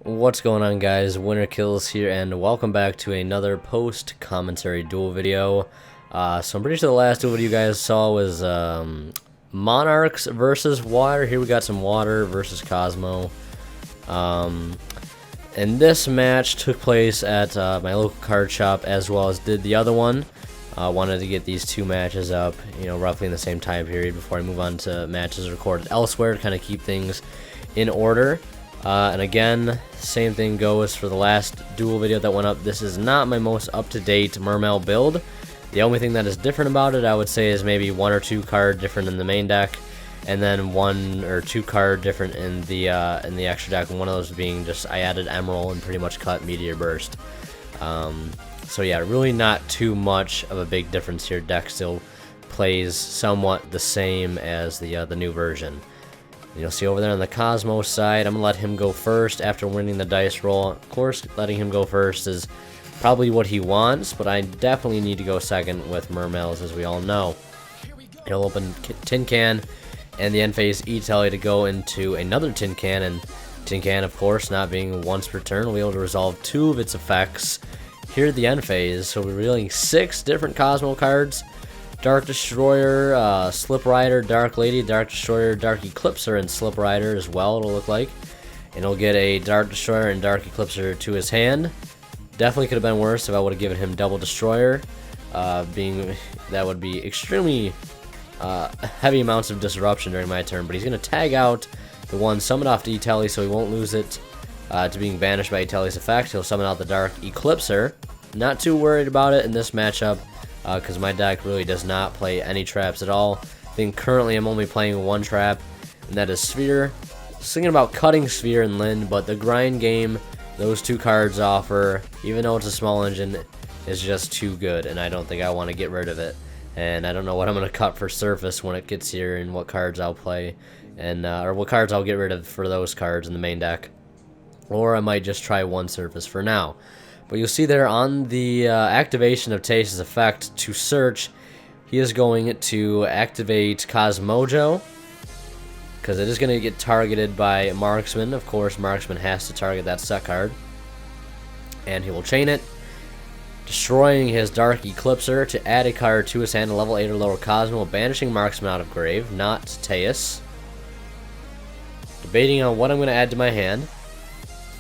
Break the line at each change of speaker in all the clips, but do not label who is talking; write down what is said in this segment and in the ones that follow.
What's going on, guys? Winner Kills here, and welcome back to another post-commentary duel video. So I'm pretty sure the last duel video you guys saw was Monarchs versus Water. Here we got some Water versus Kozmo. And this match took place at my local card shop, as well as did the other one. Wanted to get these two matches up, roughly in the same time period before I move on to matches recorded elsewhere to kind of keep things in order. And again, same thing goes for the last duel video that went up. This is not my most up-to-date Mermail build. The only thing that is different about it, I would say, is maybe one or two card different in the main deck, and then one or two card different in the extra deck. And one of those being just I added Emerald and pretty much cut Meteor Burst. So yeah, really not too much of a big difference here. Deck still plays somewhat the same as the new version. You'll see over there on the Kozmo side, I'm going to let him go first after winning the dice roll. Of course, letting him go first is probably what he wants, but I definitely need to go second with Mermails, as we all know. He'll open Tin Can and the end phase E-Telly to go into another Tin Can, and Tin Can, of course, not being once per turn, will be able to resolve 2 of its effects here at the end phase. So we're revealing 6 different Kozmo cards. Dark Destroyer, Slip Rider, Dark Lady, Dark Destroyer, Dark Eclipser, and Slip Rider as well, it'll look like. And he'll get a Dark Destroyer and Dark Eclipser to his hand. Definitely could have been worse if I would have given him Double Destroyer, being that would be extremely heavy amounts of disruption during my turn. But he's going to tag out the one summoned off to E-Telly, so he won't lose it to being banished by E-Telly's effect. He'll summon out the Dark Eclipser. Not too worried about it in this matchup, because my deck really does not play any traps at all. I think currently I'm only playing one trap, and that is Sphere. Just thinking about cutting Sphere and Lind, but the grind game those two cards offer, even though it's a small engine, is just too good, and I don't think I want to get rid of it. And I don't know what I'm going to cut for Surface when it gets here, and what cards I'll play, and or what cards I'll get rid of for those cards in the main deck. Or I might just try one Surface for now. But you'll see there on the activation of Tase's effect to search, he is going to activate Cosmojo, because it is going to get targeted by Marksman. Of course, Marksman has to target that set card. And he will chain it, destroying his Dark Eclipser to add a card to his hand, a level 8 or lower Kozmo, banishing Marksman out of grave, not Taeus. Debating on what I'm going to add to my hand.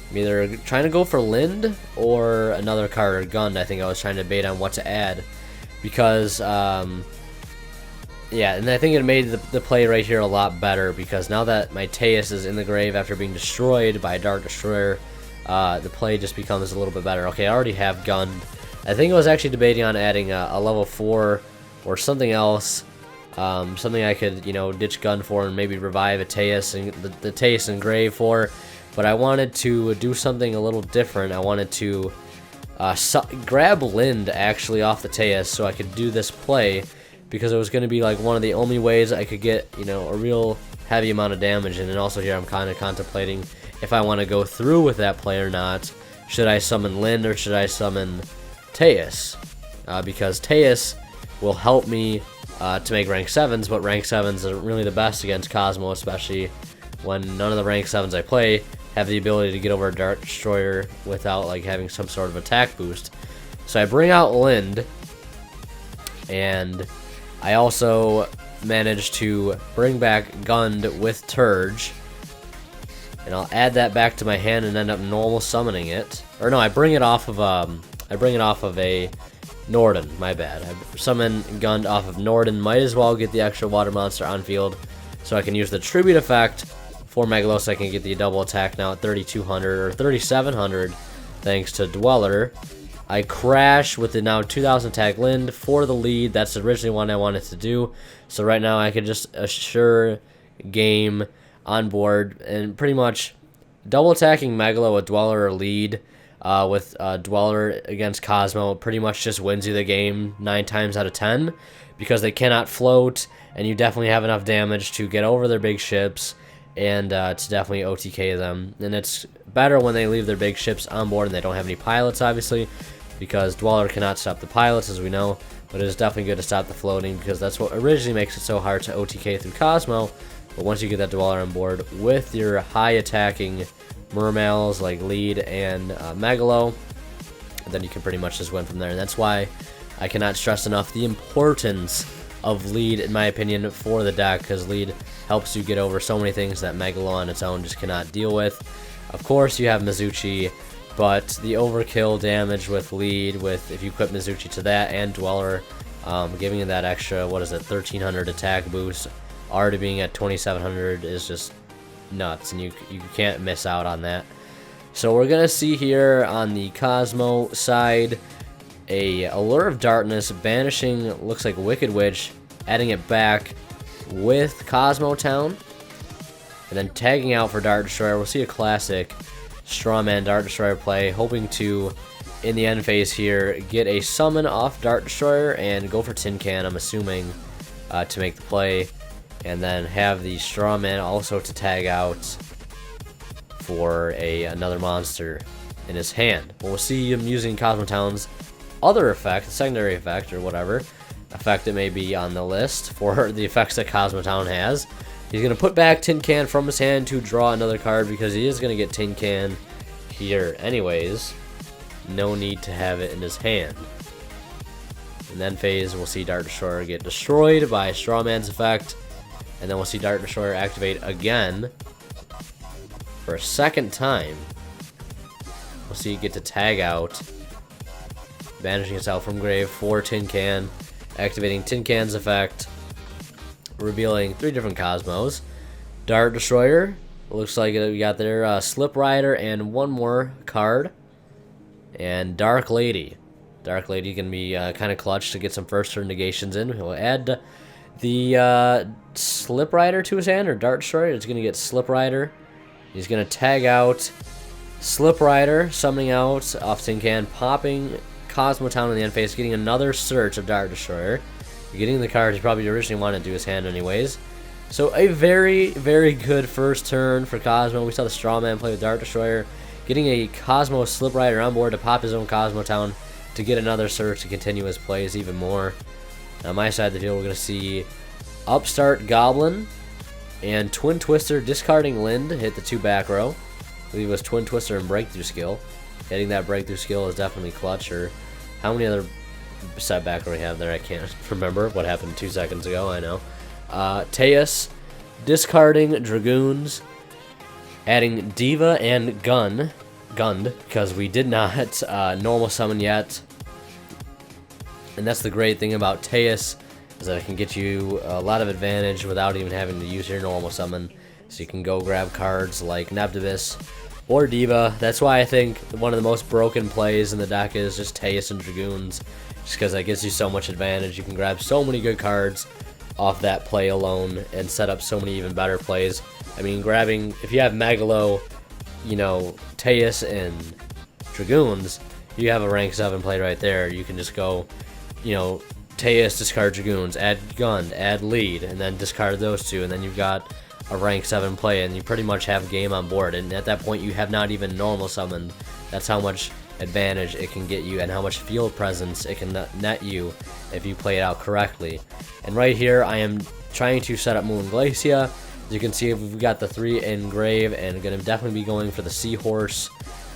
I'm either trying to go for Lind or another card, or Gund. I think I was trying to debate on what to add, because yeah, and I think it made the play right here a lot better, because now that my Taeus is in the grave after being destroyed by a Dark Destroyer, the play just becomes a little bit better. Okay, I already have Gund. I think I was actually debating on adding a level 4 or something else, something I could, ditch Gund for and maybe revive a Taeus and the Taeus in grave for. But I wanted to do something a little different. I wanted to grab Lind actually off the Taeus so I could do this play, because it was going to be like one of the only ways I could get, a real heavy amount of damage. And then also here I'm kind of contemplating if I want to go through with that play or not. Should I summon Lind or should I summon Taeus? Because Taeus will help me to make rank 7s, but rank 7s are really the best against Kozmo, especially when none of the rank 7s I play have the ability to get over a Dark Destroyer without having some sort of attack boost. So I bring out Lind, and I also managed to bring back Gund with Turge, and I'll add that back to my hand and end up normal summoning it. Or no, I bring it off of a Norden. My bad. I summon Gund off of Norden. Might as well get the extra water monster on field, so I can use the tribute effect for Megalos. I can get the double attack now at 3200 or 3700 thanks to Dweller. I crash with the now 2000 attack Lind for the lead. That's originally what I wanted to do. So right now I can just assure game on board, and pretty much double attacking Megalo with Dweller or lead with Dweller against Kozmo pretty much just wins you the game 9 times out of 10, because they cannot float, and you definitely have enough damage to get over their big ships and to definitely OTK them. And it's better when they leave their big ships on board and they don't have any pilots, obviously, because Dweller cannot stop the pilots, as we know, but it is definitely good to stop the floating, because that's what originally makes it so hard to OTK through Kozmo, But once you get that Dweller on board with your high attacking Mermails like Lead and Megalo, then you can pretty much just win from there. And that's why I cannot stress enough the importance of Lead, in my opinion, for the deck, because Lead helps you get over so many things that Megalo on its own just cannot deal with. Of course, you have Mizuchi, but the overkill damage with Lead, if you equip Mizuchi to that and Dweller, giving you that extra, 1300 attack boost, already being at 2700 is just nuts, and you can't miss out on that. So we're going to see here on the Kozmo side, a Allure of Darkness, banishing, looks like Wicked Witch, adding it back with Kozmo Town, and then tagging out for Dart Destroyer. We'll see a classic Strawman Dart Destroyer play, hoping to, in the end phase here, get a summon off Dart Destroyer and go for Tin Can, I'm assuming, to make the play, and then have the Strawman also to tag out for another monster in his hand. But we'll see him using Kozmo Town's other effect, secondary effect, or whatever effect it may be on the list for the effects that Kozmo Town has. He's going to put back Tin Can from his hand to draw another card, because he is going to get Tin Can here anyways. No need to have it in his hand. And then phase, we'll see Dart Destroyer get destroyed by Strawman's effect, and then we'll see Dart Destroyer activate again for a second time. We'll see it get to tag out, banishing itself from grave for Tin Can, activating Tin Can's effect, revealing 3 different Kozmos. Dart Destroyer, looks like we got there Slip Rider and one more card, and Dark Lady. Dark Lady can be kind of clutch to get some first turn negations in. He'll add the Slip Rider to his hand, or Dart Destroyer. It's going to get Slip Rider. He's going to tag out Slip Rider, summoning out off Tin Can, popping Kozmo Town in the end phase, getting another search of Dart Destroyer. You're getting the card he probably originally wanted to do his hand anyways. So a very, very good first turn for Kozmo. We saw the Strawman play with Dart Destroyer, getting a Kozmo Slip Rider on board to pop his own Kozmo Town to get another search to continue his plays even more. On my side of the field, we're going to see Upstart Goblin and Twin Twister, discarding Lind, hit the 2 back row. I believe it was Twin Twister and Breakthrough Skill. Hitting that Breakthrough Skill is definitely clutch. Or how many other set back row we have there? I can't remember what happened 2 seconds ago, I know. Teus, discarding Dragoons, adding Diva and Gund, because we did not normal summon yet. And that's the great thing about Teus, is that it can get you a lot of advantage without even having to use your normal summon. So you can go grab cards like Neptibus or Diva. That's why I think one of the most broken plays in the deck is just Teus and Dragoons, just because that gives you so much advantage. You can grab so many good cards off that play alone and set up so many even better plays. I mean, grabbing, if you have Megalo, you know, Teus and Dragoons, you have a rank 7 play right there. You can just go, you know, Teus, discard Dragoons, add Gund, add Lead, and then discard those 2, and then you've got a rank 7 play, and you pretty much have game on board. And at that point, you have not even normal summoned. That's how much advantage it can get you, and how much field presence it can net you if you play it out correctly. And right here, I am trying to set up Moon Glacia. As you can see, we've got the 3 in grave, and going to definitely be going for the Seahorse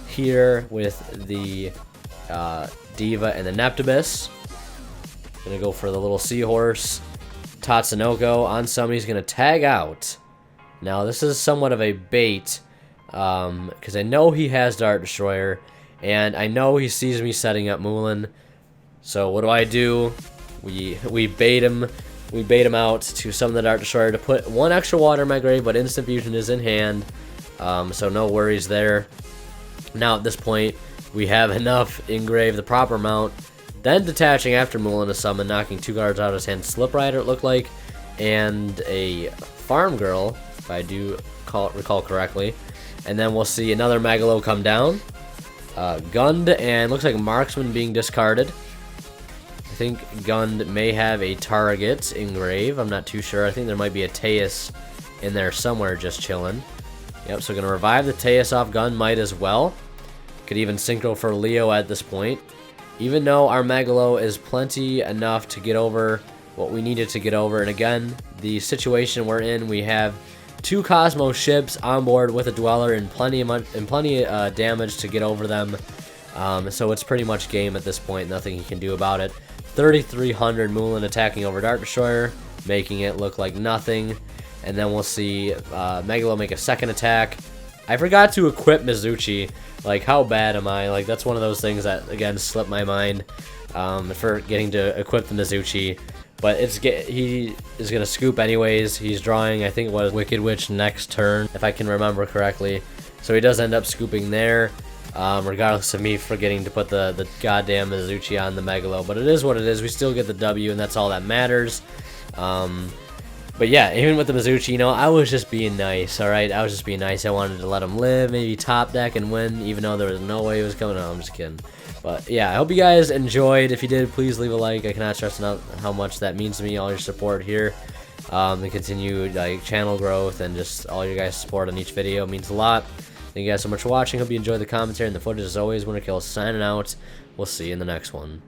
here with the Diva and the Neptibus. Going to go for the little Seahorse. Tatsunoko on summon, he's going to tag out. Now, this is somewhat of a bait, because I know he has Dart Destroyer, and I know he sees me setting up Moulin. So what do? We bait him. We bait him out to summon the Dart Destroyer to put 1 extra water in my grave, but Instant Fusion is in hand, so no worries there. Now at this point, we have enough in grave, the proper amount. Then detaching after Moulin to summon, knocking 2 cards out of his hand. Slip Rider, it looked like, and a Farm Girl, if I do recall correctly. And then we'll see another Megalo come down. Gund, and looks like Marksman being discarded. I think Gund may have a target in grave. I'm not too sure. I think there might be a Teus in there somewhere just chilling. Yep, so going to revive the Teus off Gund, might as well. Could even synchro for Leo at this point. Even though our Megalo is plenty enough to get over what we needed to get over. And again, the situation we're in, we have 2 Kozmo ships on board with a Dweller and plenty of damage to get over them. So it's pretty much game at this point. Nothing he can do about it. 3,300 Moulin attacking over Dart Destroyer, making it look like nothing. And then we'll see Megalo make a second attack. I forgot to equip Mizuchi. Like, how bad am I? Like, that's one of those things that, again, slipped my mind for getting to equip the Mizuchi. But he is going to scoop anyways. He's drawing, I think it was Wicked Witch next turn, if I can remember correctly. So he does end up scooping there, regardless of me forgetting to put the goddamn Mizuchi on the Megalo. But it is what it is. We still get the W, and that's all that matters. But yeah, even with the Mizuchi, you know, I was just being nice, alright? I was just being nice. I wanted to let him live, maybe top deck and win, even though there was no way he was coming. No, I'm just kidding. But yeah, I hope you guys enjoyed. If you did, please leave a like. I cannot stress enough how much that means to me, all your support here. The continued channel growth and just all your guys' support on each video means a lot. Thank you guys so much for watching. Hope you enjoyed the commentary and the footage. As always, WinnerKill signing out. We'll see you in the next one.